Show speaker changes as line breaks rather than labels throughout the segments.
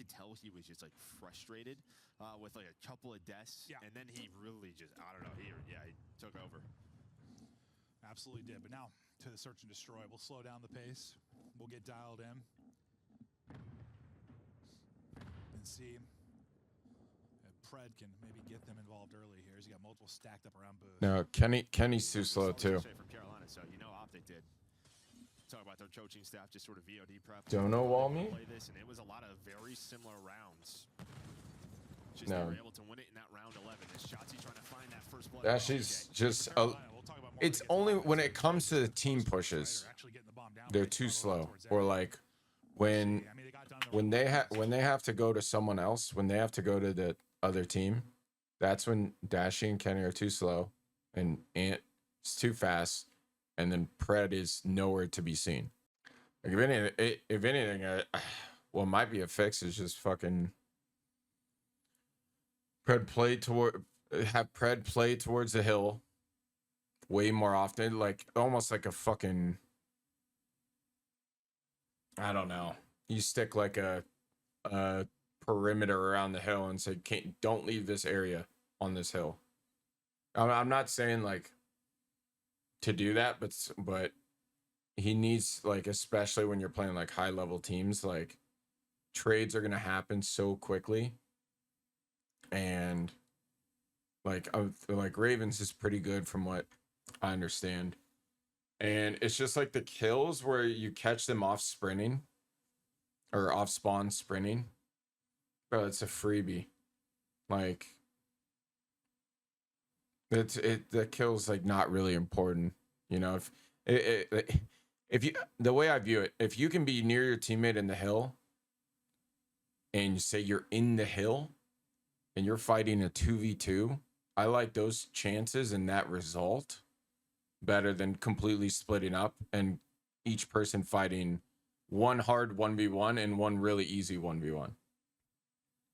could tell he was just like frustrated with like a couple of deaths.
Yeah.
And then he really just, I don't know, he took over.
Absolutely did. But now to the search and destroy. We'll slow down the pace. We'll get dialed in. And see if Pred can maybe get them involved early here. He's got multiple stacked up around Booth.
No, Kenny's too slow too.
From Carolina, so you know OpTic did. Talk about their coaching staff, just sort of VOD prep.
Don't know wall me.
Play this, and it was a lot of very similar rounds. Just
no.
They were able to win it in that round 11. As Shotzi trying to find that first blood.
Yeah, she's just. It's only when it comes to the team pushes, they're too slow. Or like when they have to go to someone else, when they have to go to the other team, that's when Dashy and Kenny are too slow, and Ant is too fast, and then Pred is nowhere to be seen. Like if anything, what might be a fix is just fucking have Pred play towards the hill way more often, like almost like a fucking, I don't know. You stick like a perimeter around the hill and say, don't leave this area on this hill. I'm not saying like to do that, but he needs, like, especially when you're playing like high level teams, like trades are gonna happen so quickly, and like Ravens is pretty good from what I understand, and it's just like the kills where you catch them off sprinting or off spawn sprinting, bro, it's a freebie. Like the kill's like not really important, you know. If you, the way I view it, if you can be near your teammate in the hill and you say you're in the hill and you're fighting a 2v2, I like those chances and that result better than completely splitting up and each person fighting one hard 1v1 and one really easy 1v1.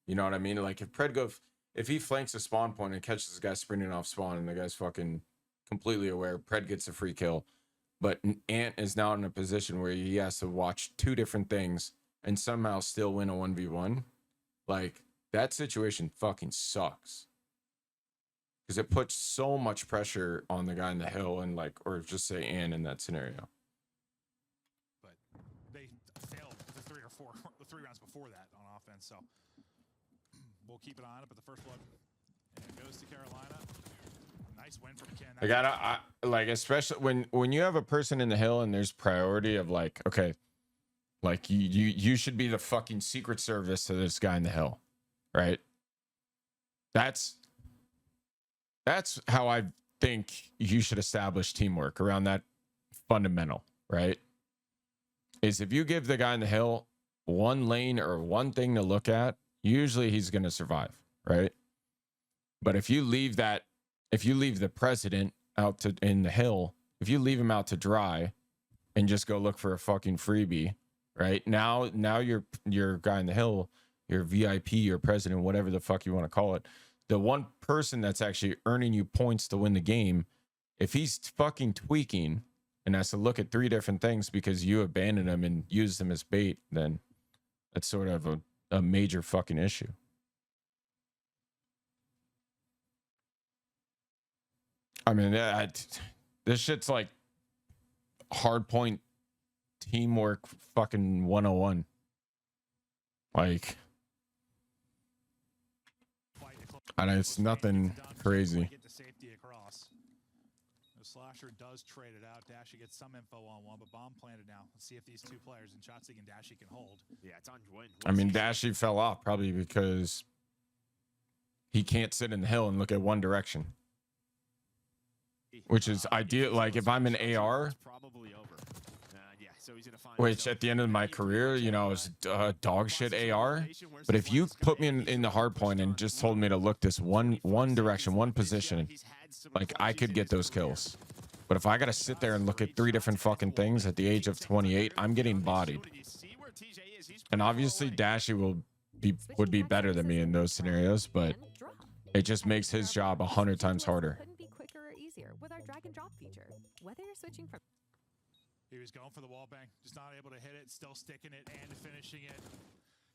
You know what I mean? Like if he flanks a spawn point and catches this guy sprinting off spawn and the guy's fucking completely aware, Pred gets a free kill. But Ant is now in a position where he has to watch two different things and somehow still win a 1v1. Like, that situation fucking sucks. Because it puts so much pressure on the guy in the hill and like, or just say Ant in that scenario.
But they failed the three rounds before that on offense, so we'll keep an eye on it. But the first blood, and it goes to Carolina. Nice win from Ken.
I like, especially when you have a person in the hill and there's priority of like, okay, like you should be the fucking Secret Service to this guy in the hill, right? That's how I think you should establish teamwork around that fundamental, right? Is if you give the guy in the hill one lane or one thing to look at, usually he's going to survive, right? But if you leave the president out in the hill, if you leave him out to dry and just go look for a fucking freebie, right? Now your guy in the hill, your VIP, your president, whatever the fuck you want to call it, the one person that's actually earning you points to win the game, if he's fucking tweaking and has to look at three different things because you abandoned him and used him as bait, then that's sort of a major fucking issue. I mean, this shit's like hard point teamwork fucking 101. Like, and it's nothing crazy.
The slasher does trade it out. Dashy gets some info on one, but bomb planted now. Let's see if these two players in Shotzig and Dashy can hold.
Yeah, it's on win.
I mean, Dashy fell off probably because he can't sit in the hill and look at one direction. Which is ideal. Like, if I'm an AR, which at the end of my career, you know, is dog shit AR. But if you put me in the hard point and just told me to look this one direction, one position, like, I could get those kills. But if I gotta sit there and look at three different fucking things at the age of 28, I'm getting bodied. And obviously Dashy would be better than me in those scenarios, but it just makes his job 100 times harder.
With our drag and drop feature, whether you're switching from.
He was going for the wall bang, just not able to hit it, still sticking it and finishing it.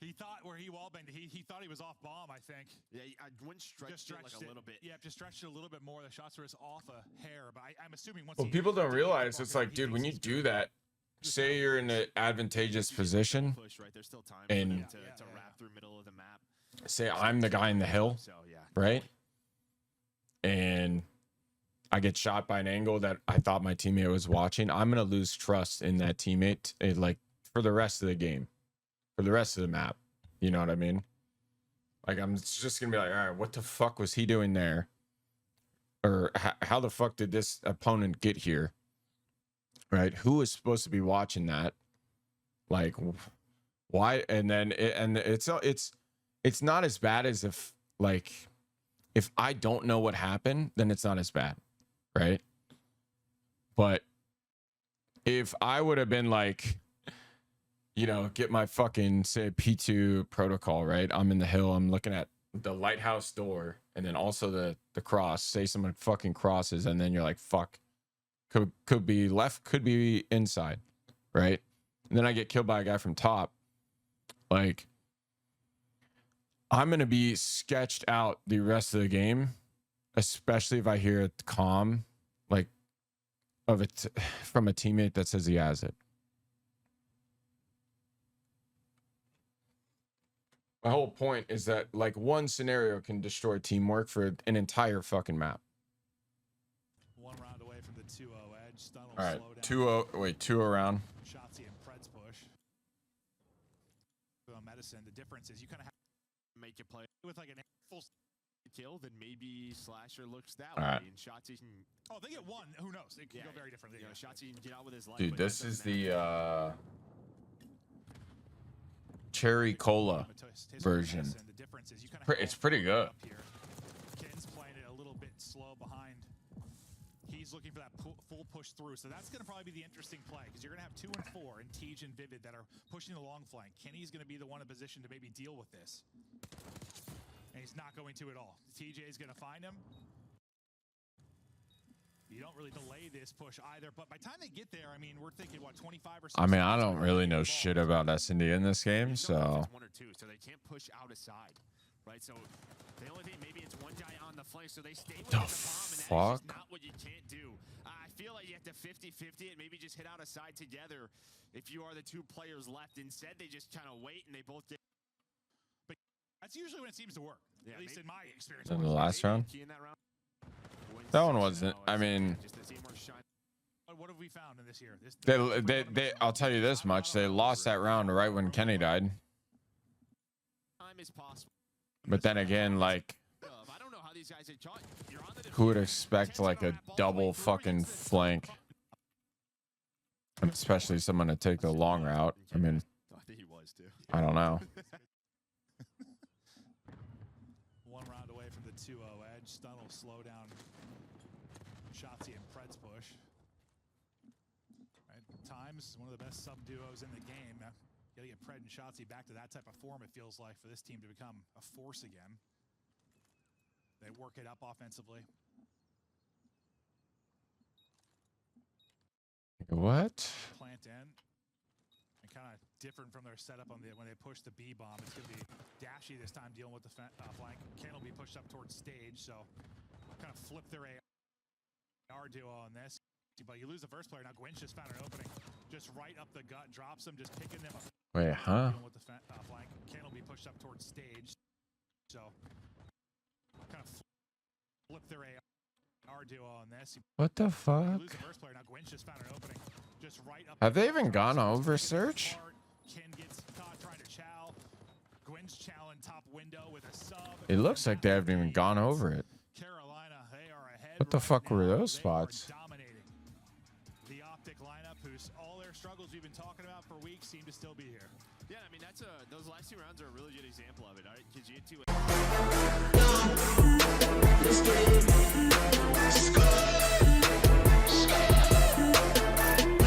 He thought where he wallbanged, he thought he was off bomb, I think.
Yeah, I went stretched it like a little bit.
Yeah, just stretched it a little bit more. The shots were just off a hair, but I'm assuming once.
Well, people don't realize it's like, dude, when you do that, say you're in an advantageous position,
Push, right? There's still time
and
to wrap through middle of the map.
say I'm the guy in the hill,
So yeah,
right? And I get shot by an angle that I thought my teammate was watching. I'm gonna lose trust in that teammate, like for the rest of the game, for the rest of the map. You know what I mean? Like I'm just gonna be like, all right, what the fuck was he doing there? Or how the fuck did this opponent get here? Right? Who is supposed to be watching that? Like, why? And then it's not as bad as if I don't know what happened, then it's not as bad, right? But if I would have been like, you know, get my fucking, say, P2 protocol, right? I'm in the hill, I'm looking at the lighthouse door, and then also the cross. Say someone fucking crosses, and then you're like, fuck. Could be left, could be inside, right? And then I get killed by a guy from top. Like, I'm going to be sketched out the rest of the game, especially if I hear it calm, like, of it from a teammate that says he has it. My whole point is that, like, one scenario can destroy teamwork for an entire fucking map.
One round away from the 2-0 edge. Stun will
All right,
slow down.
2-0. Wait, 2 around.
Shotzi and Pred's push. On medicine, the difference is you kind of have
make you play
with like a full
kill, then maybe Slasher looks that
All
way,
right.
and Shotzi can.
Oh, they get one. Who knows? It could go very differently.
You know, Shotzi can get out with his life.
Dude,
but
this
that
is
doesn't
the cherry cola version.
The difference is you kind of
It's pretty good.
up here. Ken's playing it a little bit slow behind. He's looking for that full push through, so that's going to probably be the interesting play because you're going to have 2 and 4 and Tej and Vivid that are pushing the long flank. Kenny's going to be the one in position to maybe deal with this, and he's not going to at all. TJ is going to find him. You don't really delay this push either, but by the time they get there, I mean, we're thinking, what, 25 or so.
I mean, I don't really know shit about S&D in this game, so.
One or two, so they can't push out a side, right? So the only thing, maybe it's one guy on the flank, so they stay with the bomb, and that is just not what you can't do. I feel like you have to 50-50 and maybe just hit out a side together if you are the 2 players left. Instead, they just kind of wait, and they both get.
But that's usually when it seems to work, at least in my experience.
In the last round?
Key in that round.
That one wasn't. I mean,
what have we found in this year?
they I'll tell you this much. They lost that round right when Kenny died.
Time is possible.
But then again, like,
I don't know how these guys had caught. You're on the
who would expect like a double fucking flank? And especially someone to take the long route. I mean,
I think he was too.
I don't know.
One round away from the 2-0 edge. Stun will slow down Shotzi and Pred's push. Right. Times one of the best sub duos in the game. Gotta get Pred and Shotzi back to that type of form, it feels like, for this team to become a force again. They work it up offensively.
What?
Plant in. And kind of different from their setup on when they push the B bomb. It's going to be Dashy this time dealing with the flank. Ken will be pushed up towards stage, so kind of flip their AR duo on this. But you lose the first player. Now Gwyn's just found an opening. Just right up the gut, drops them, just picking them up.
Wait, huh?
Dealing with the flank. Ken will be pushed up towards stage, so kind of flip their AR duo on this.
What the fuck?
Lose the first player. Now Gwyn's just found an opening. Just right up.
Have they even gone over search?
Ken gets caught trying to chow. Gwyn's chowing top window with a sub.
It looks like they haven't even gone over it.
Carolina, they are ahead.
What the
right
fuck were
now.
those
They
spots?
are dominating. The OpTic lineup, who's all their struggles we've been talking about for weeks, seem to still be here.
Yeah, I mean, those last 2 rounds are a really good example of it. All right, because you had 2.